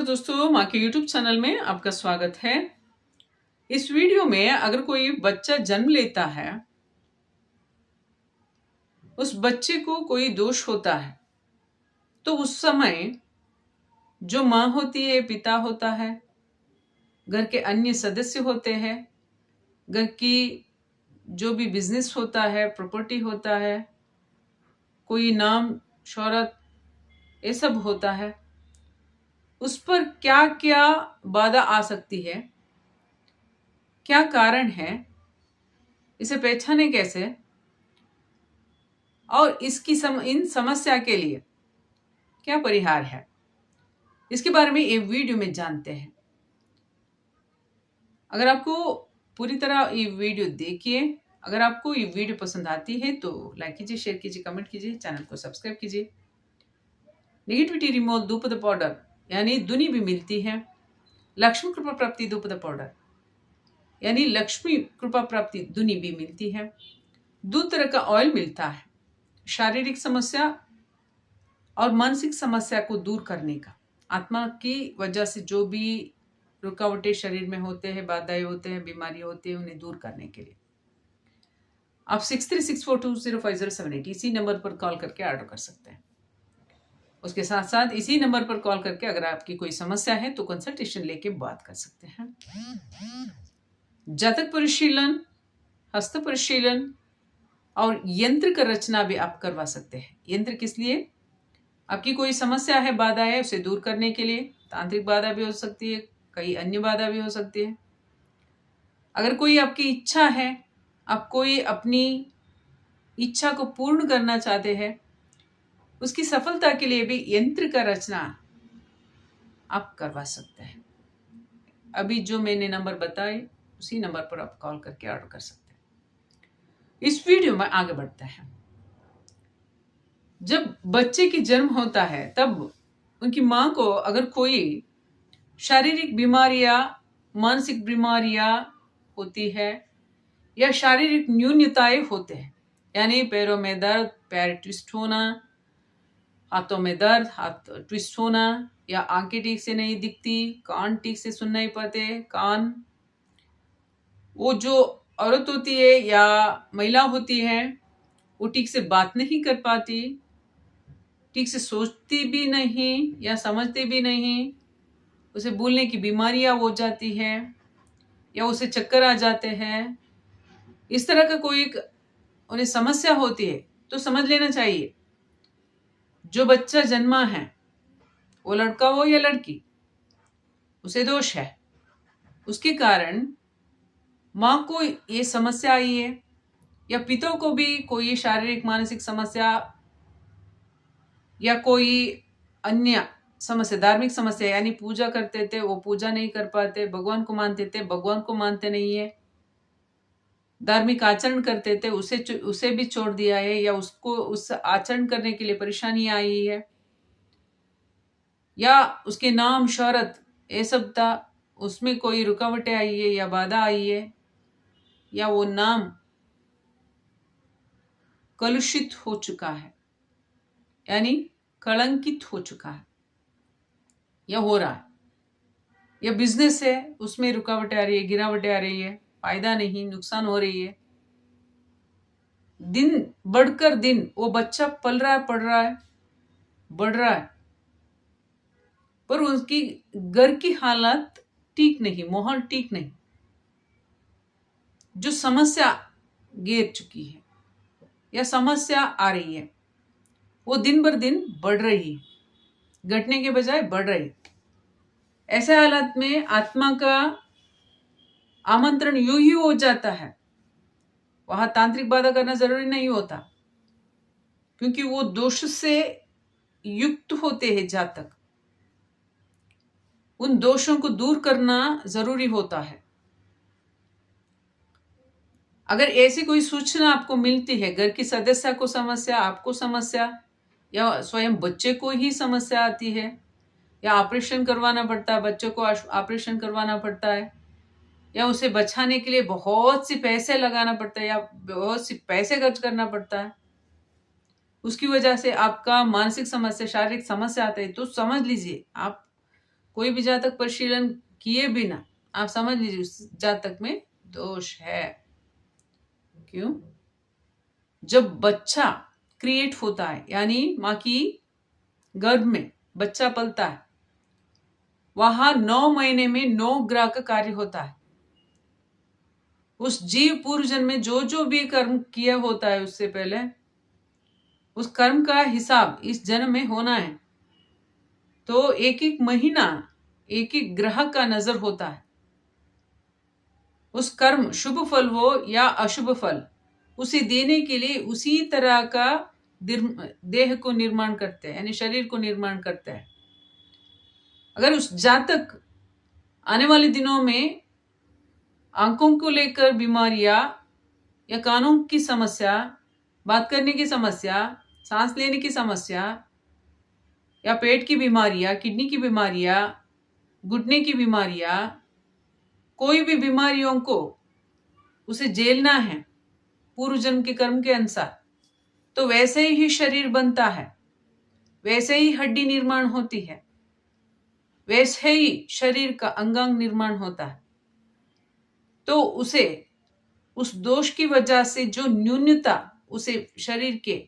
दोस्तों, माँ के YouTube चैनल में आपका स्वागत है। इस वीडियो में अगर कोई बच्चा जन्म लेता है, उस बच्चे को कोई दोष होता है, तो उस समय जो माँ होती है, पिता होता है, घर के अन्य सदस्य होते हैं, घर की जो भी बिजनेस होता है, प्रॉपर्टी होता है, कोई नाम शोहरत, ये सब होता है, उस पर क्या क्या बाधा आ सकती है, क्या कारण है, इसे पहचाने कैसे, और इन समस्या के लिए क्या परिहार है, इसके बारे में ये वीडियो में जानते हैं। अगर आपको पूरी तरह ये वीडियो देखिए, अगर आपको ये वीडियो पसंद आती है तो लाइक कीजिए, शेयर कीजिए, कमेंट कीजिए, चैनल को सब्सक्राइब कीजिए। नेगेटिविटी रिमूवल धूपद पाउडर यानी दुनी भी मिलती है। लक्ष्मी कृपा प्राप्ति धूपद पाउडर यानी लक्ष्मी कृपा प्राप्ति दुनी भी मिलती है। 2 तरह का ऑयल मिलता है, शारीरिक समस्या और मानसिक समस्या को दूर करने का। आत्मा की वजह से जो भी रुकावटें शरीर में होते हैं, बाधाएं होते हैं, बीमारी होती है, उन्हें दूर करने के लिए आप 6364205078 इसी नंबर पर कॉल करके ऑर्डर कर सकते हैं। उसके साथ साथ इसी नंबर पर कॉल करके अगर आपकी कोई समस्या है तो कंसल्टेशन लेके बात कर सकते हैं। जातक परिशीलन, हस्त परिशीलन और यंत्र का रचना भी आप करवा सकते हैं। यंत्र किस लिए? आपकी कोई समस्या है, बाधा है, उसे दूर करने के लिए। तांत्रिक बाधा भी हो सकती है, कई अन्य बाधा भी हो सकती है। अगर कोई आपकी इच्छा है, आप कोई अपनी इच्छा को पूर्ण करना चाहते हैं, उसकी सफलता के लिए भी यंत्र का रचना आप करवा सकते हैं। अभी जो मैंने नंबर बताए उसी नंबर पर आप कॉल करके ऑर्डर कर सकते हैं। इस वीडियो में आगे बढ़ते हैं। जब बच्चे की जन्म होता है तब उनकी माँ को अगर कोई शारीरिक बीमारियां, मानसिक बीमारियां होती है या शारीरिक न्यूनताएं होते हैं, यानी पैरों में दर्द, पैर ट्विस्ट होना, हाथों में दर्द, हाथ ट्विस्ट होना, या आंखें ठीक से नहीं दिखती, कान ठीक से सुन नहीं पाते, कान, वो जो औरत होती है या महिला होती है वो ठीक से बात नहीं कर पाती, ठीक से सोचती भी नहीं या समझती भी नहीं, उसे बोलने की बीमारियां हो जाती है या उसे चक्कर आ जाते हैं, इस तरह का कोई उन्हें समस्या होती है तो समझ लेना चाहिए जो बच्चा जन्मा है, वो लड़का हो या लड़की, उसे दोष है। उसके कारण माँ को ये समस्या आई है या पिता को भी कोई शारीरिक मानसिक समस्या या कोई अन्य समस्या, धार्मिक समस्या, यानी पूजा करते थे वो पूजा नहीं कर पाते, भगवान को मानते थे भगवान को मानते नहीं है, धार्मिक आचरण करते थे उसे भी छोड़ दिया है, या उसको उस आचरण करने के लिए परेशानी आई है, या उसके नाम शोहरत ये सब था, उसमें कोई रुकावटें आई है या बाधा आई है, या वो नाम कलुषित हो चुका है यानी कलंकित हो चुका है या हो रहा है, या बिजनेस है उसमें रुकावटें आ रही है, गिरावटें आ रही है, फायदा नहीं, नुकसान हो रही है, दिन बढ़कर दिन वो बच्चा पल रहा है, पढ़ रहा है, बढ़ रहा है, पर उसकी घर की हालत ठीक नहीं, माहौल ठीक नहीं, जो समस्या घेर चुकी है या समस्या आ रही है वो दिन बर दिन बढ़ रही है, घटने के बजाय बढ़ रही है। ऐसे हालत में आत्मा का आमंत्रण यूं ही हो जाता है, वहां तांत्रिक बाधा करना जरूरी नहीं होता, क्योंकि वो दोष से युक्त होते हैं जातक, उन दोषों को दूर करना जरूरी होता है। अगर ऐसी कोई सूचना आपको मिलती है, घर की सदस्य को समस्या, आपको समस्या, या स्वयं बच्चे को ही समस्या आती है, या ऑपरेशन करवाना पड़ता है, बच्चे को ऑपरेशन करवाना पड़ता है, या उसे बचाने के लिए बहुत सी पैसे लगाना पड़ता है या बहुत सी पैसे खर्च करना पड़ता है, उसकी वजह से आपका मानसिक समस्या, शारीरिक समस्या आता है, तो समझ लीजिए आप कोई भी जातक परिशीलन किए बिना आप समझ लीजिए उस जातक में दोष है। क्यों? जब बच्चा क्रिएट होता है, यानी माँ की गर्भ में बच्चा पलता है, वहां 9 महीने में 9 ग्रह का कार्य होता है। उस जीव पूर्व जन्म में जो जो भी कर्म किया होता है उससे पहले, उस कर्म का हिसाब इस जन्म में होना है। तो एक एक महीना एक एक ग्रह का नजर होता है। उस कर्म शुभ फल हो या अशुभ फल, उसे देने के लिए उसी तरह का देह को निर्माण करते हैं, यानी शरीर को निर्माण करते हैं। अगर उस जातक आने वाले दिनों में आंखों को लेकर बीमारियां या कानों की समस्या, बात करने की समस्या, सांस लेने की समस्या, या पेट की बीमारियां, किडनी की बीमारियां, घुटने की बीमारियां, कोई भी बीमारियों को उसे झेलना है पूर्व जन्म के कर्म के अनुसार, तो वैसे ही शरीर बनता है, वैसे ही हड्डी निर्माण होती है, वैसे ही शरीर का अंगांग निर्माण होता है। तो उसे उस दोष की वजह से जो न्यूनता उसे शरीर के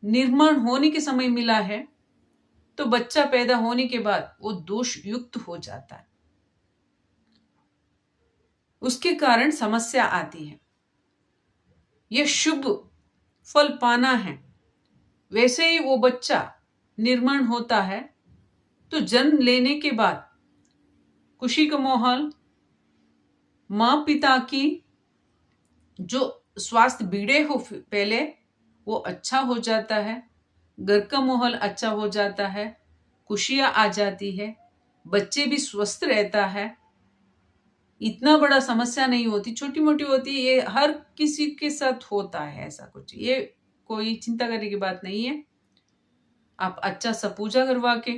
निर्माण होने के समय मिला है, तो बच्चा पैदा होने के बाद वो दोष युक्त हो जाता है। उसके कारण समस्या आती है। यह शुभ फल पाना है, वैसे ही वो बच्चा निर्माण होता है। तो जन्म लेने के बाद खुशी का माहौल, माँ पिता की जो स्वास्थ्य बिगड़े हो पहले वो अच्छा हो जाता है, घर का माहौल अच्छा हो जाता है, खुशियाँ आ जाती है, बच्चे भी स्वस्थ रहता है, इतना बड़ा समस्या नहीं होती, छोटी मोटी होती है। ये हर किसी के साथ होता है ऐसा कुछ, ये कोई चिंता करने की बात नहीं है। आप अच्छा सा पूजा करवा के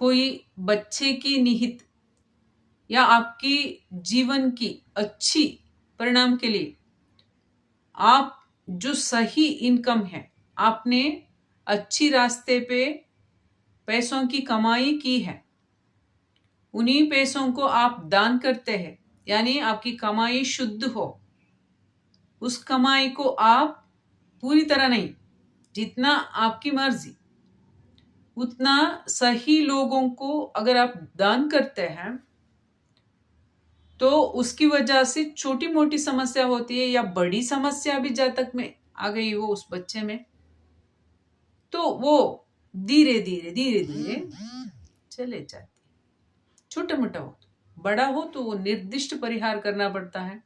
कोई बच्चे की निहित या आपकी जीवन की अच्छी परिणाम के लिए आप जो सही इनकम है, आपने अच्छी रास्ते पे पैसों की कमाई की है, उन्हीं पैसों को आप दान करते हैं, यानी आपकी कमाई शुद्ध हो। उस कमाई को आप पूरी तरह नहीं, जितना आपकी मर्जी उतना सही लोगों को अगर आप दान करते हैं, तो उसकी वजह से छोटी मोटी समस्या होती है या बड़ी समस्या भी जातक में आ गई हो उस बच्चे में, तो वो धीरे धीरे धीरे धीरे चले जाती है। छोटा मोटा हो, बड़ा हो तो वो निर्दिष्ट परिहार करना पड़ता है।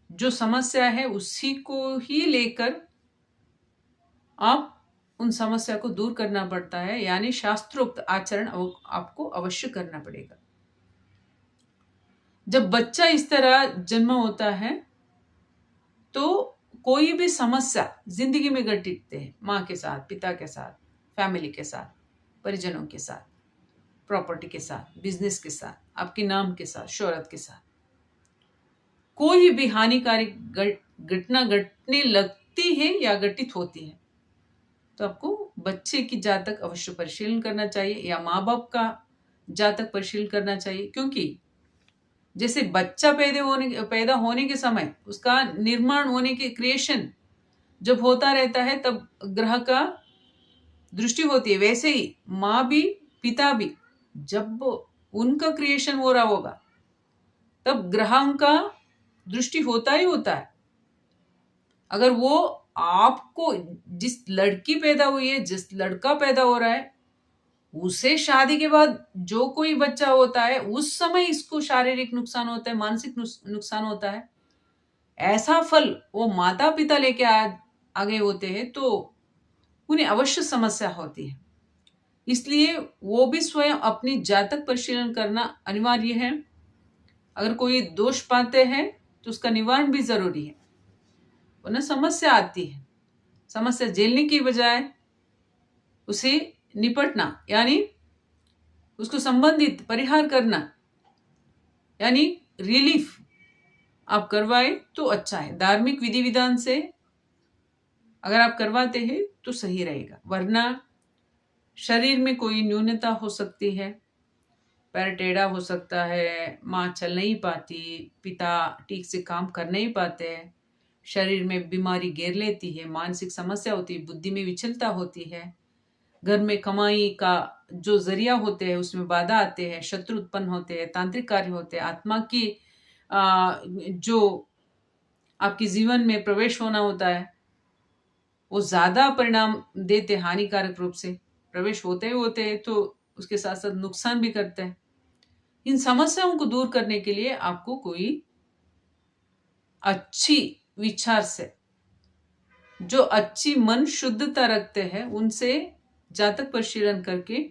जो समस्या है उसी को ही लेकर आप उन समस्या को दूर करना पड़ता है, यानी शास्त्रोक्त आचरण आपको अवश्य करना पड़ेगा। जब बच्चा इस तरह जन्म होता है तो कोई भी समस्या जिंदगी में घटित है, माँ के साथ, पिता के साथ, फैमिली के साथ, परिजनों के साथ, प्रॉपर्टी के साथ, बिजनेस के साथ, आपके नाम के साथ, शोहरत के साथ, कोई भी हानिकारक घटना घटने लगती है या घटित होती है, तो आपको बच्चे की जातक अवश्य परिशीलन करना चाहिए या माँ बाप का जातक परिशीलन करना चाहिए। क्योंकि जैसे बच्चा पैदा होने के समय उसका निर्माण होने के क्रिएशन जब होता रहता है तब ग्रह का दृष्टि होती है, वैसे ही माँ भी पिता भी जब उनका क्रिएशन हो रहा होगा तब ग्रहों का दृष्टि होता ही होता है। अगर वो आपको, जिस लड़की पैदा हुई है, जिस लड़का पैदा हो रहा है, उसे शादी के बाद जो कोई बच्चा होता है उस समय इसको शारीरिक नुकसान होता है, मानसिक नुकसान होता है। ऐसा फल वो माता पिता लेके आ गए होते हैं तो उन्हें अवश्य समस्या होती है। इसलिए वो भी स्वयं अपनी जातक परिशीलन करना अनिवार्य है। अगर कोई दोष पाते हैं तो उसका निवारण भी जरूरी है, वरना समस्या आती है। समस्या झेलने की बजाय उसे निपटना, यानी उसको संबंधित परिहार करना, यानी रिलीफ आप करवाए तो अच्छा है। धार्मिक विधि विधान से अगर आप करवाते हैं तो सही रहेगा, वरना शरीर में कोई न्यूनता हो सकती है, पैर टेढ़ा हो सकता है, माँ चल नहीं पाती, पिता ठीक से काम कर नहीं पाते हैं, शरीर में बीमारी घेर लेती है, मानसिक समस्या होती है, बुद्धि में विचलता होती है, घर में कमाई का जो जरिया होते हैं उसमें बाधा आते हैं, शत्रु उत्पन्न होते हैं, तांत्रिक कार्य होते हैं, आत्मा की जो आपके जीवन में प्रवेश होना होता है वो ज्यादा परिणाम देते, हानिकारक रूप से प्रवेश होते हैं तो उसके साथ साथ नुकसान भी करते हैं। इन समस्याओं को दूर करने के लिए आपको कोई अच्छी विचार से, जो अच्छी मन शुद्धता रखते हैं, उनसे जातक परिशीलन करके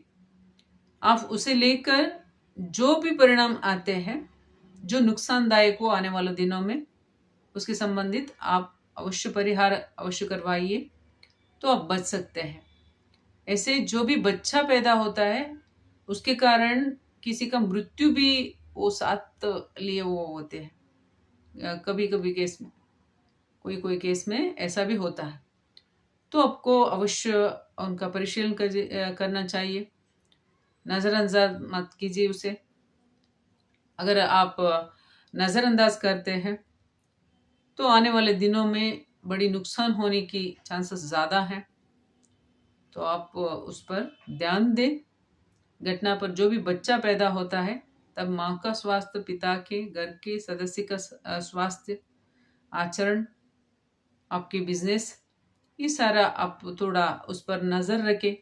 आप उसे लेकर जो भी परिणाम आते हैं जो नुकसानदायक हो आने वाले दिनों में, उसके संबंधित आप अवश्य परिहार अवश्य करवाइए, तो आप बच सकते हैं। ऐसे जो भी बच्चा पैदा होता है उसके कारण किसी का मृत्यु भी वो साथ लिए वो होते हैं, कभी कभी केस में, कोई केस में ऐसा भी होता है। तो आपको अवश्य उनका परिशीलन करना चाहिए, नज़रअंदाज मत कीजिए उसे। अगर आप नज़रअंदाज करते हैं तो आने वाले दिनों में बड़ी नुकसान होने की चांसेस ज़्यादा हैं, तो आप उस पर ध्यान दें। घटना पर जो भी बच्चा पैदा होता है तब माँ का स्वास्थ्य, पिता के, घर के सदस्य का स्वास्थ्य, आचरण, आपके बिजनेस, ये सारा आप थोड़ा उस पर नज़र रखें।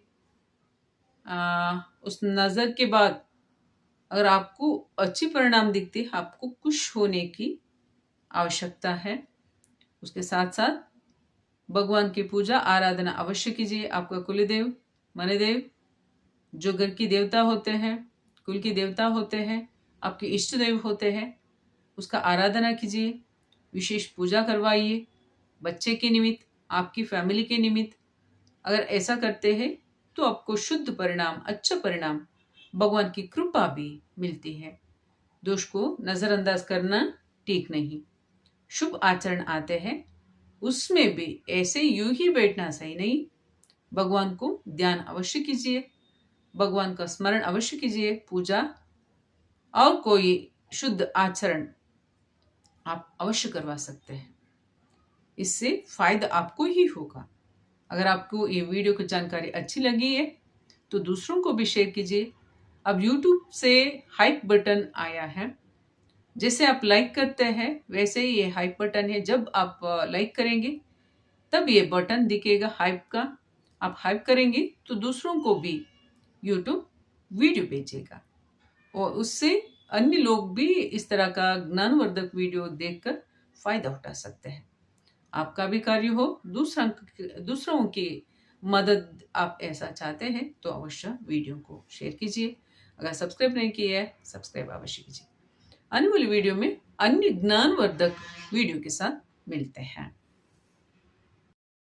उस नज़र के बाद अगर आपको अच्छी परिणाम दिखते, आपको खुश होने की आवश्यकता है। उसके साथ साथ भगवान की पूजा आराधना अवश्य कीजिए। आपका कुलदेव, मनदेव, जो घर की देवता होते हैं, कुल की देवता होते हैं, आपके इष्ट देव होते हैं, उसका आराधना कीजिए, विशेष पूजा करवाइए, बच्चे के निमित्त, आपकी फैमिली के निमित्त। अगर ऐसा करते हैं तो आपको शुद्ध परिणाम, अच्छा परिणाम, भगवान की कृपा भी मिलती है। दोष को नजरअंदाज करना ठीक नहीं। शुभ आचरण आते हैं उसमें भी ऐसे यूं ही बैठना सही नहीं। भगवान को ध्यान अवश्य कीजिए, भगवान का स्मरण अवश्य कीजिए, पूजा और कोई शुद्ध आचरण आप अवश्य करवा सकते हैं। इससे फायदा आपको ही होगा। अगर आपको ये वीडियो की जानकारी अच्छी लगी है तो दूसरों को भी शेयर कीजिए। अब YouTube से हाइप बटन आया है, जैसे आप लाइक करते हैं वैसे ही ये हाइप बटन है। जब आप लाइक करेंगे तब ये बटन दिखेगा हाइप का। आप हाइप करेंगे तो दूसरों को भी YouTube वीडियो भेजेगा और उससे अन्य लोग भी इस तरह का ज्ञानवर्धक वीडियो देखकर फायदा उठा सकते हैं। आपका भी कार्य हो, दूसरों की मदद आप ऐसा चाहते हैं तो अवश्य वीडियो को शेयर कीजिए। अगर सब्सक्राइब नहीं किया है सब्सक्राइब अवश्य कीजिए। आने वाली वीडियो में अन्य ज्ञानवर्धक वीडियो के साथ मिलते हैं।